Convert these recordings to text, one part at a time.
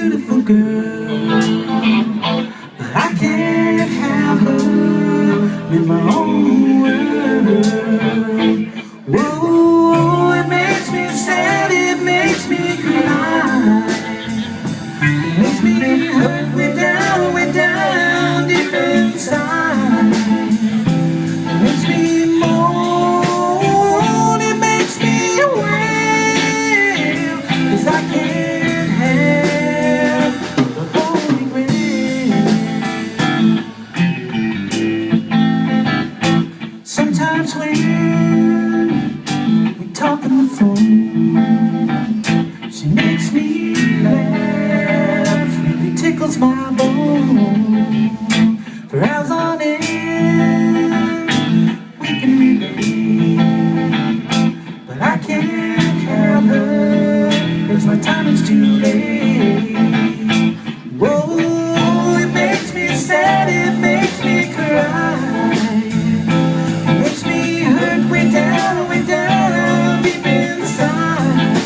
beautiful girl, but I can't have her in my own world. Whoa, it makes me sad, it makes me cry, it makes me hurt way down deep inside. It makes me moan, it makes me wail, 'cause I can't have the Holy Grail. Sometimes when we talk on the phone, she makes me laugh, really tickles my bone. For hours on end we can relate, but I can't have her 'cause my time is too late. Whoa, it makes me sad, it makes me cry, it makes me hurt way down deep inside.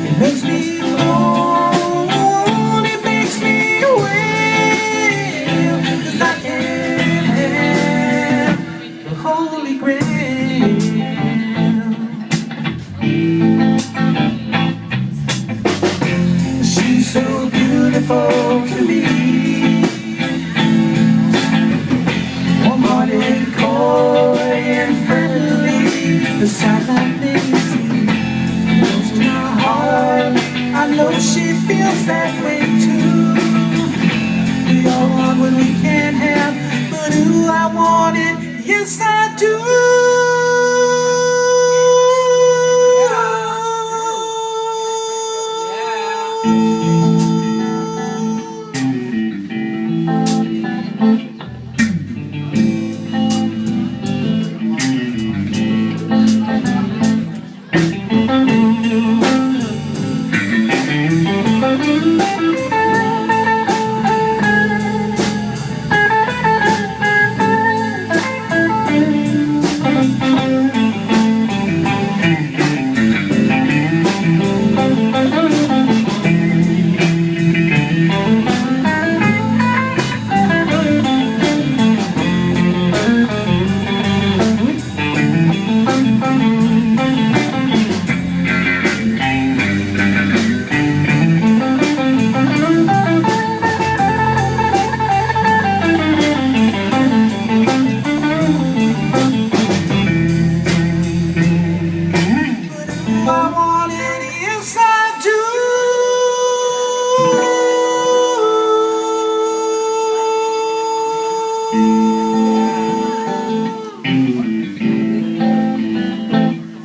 It makes me moan, it makes me wail, 'cause I can't have the Holy Grail. She's so beautiful to me, warm-hearted, coy and friendly, the sight they see goes to my heart. I know she feels that way too. We all want what we can't have, but ooh, I want it, yes I do.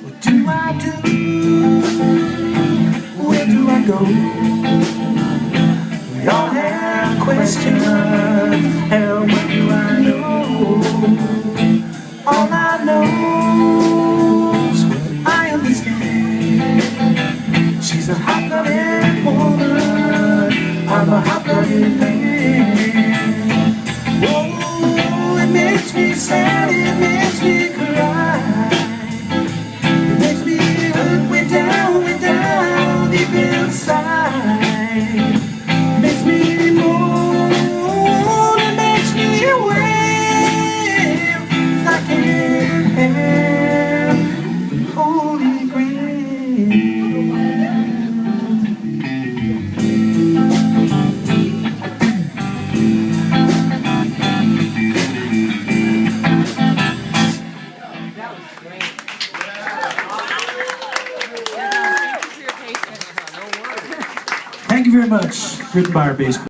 What do I do? Where do I go? We all have questions, and what do I know? All I know is what I understand. She's a hot-blooded woman, I'm a hot-blooded man. Whoa, it makes me sad, it makes me cry, it makes me hurt way down deep inside. It makes me moan, it makes me wail, 'cause I can't have the Holy Grail. Thank you very much. Written by our bass player.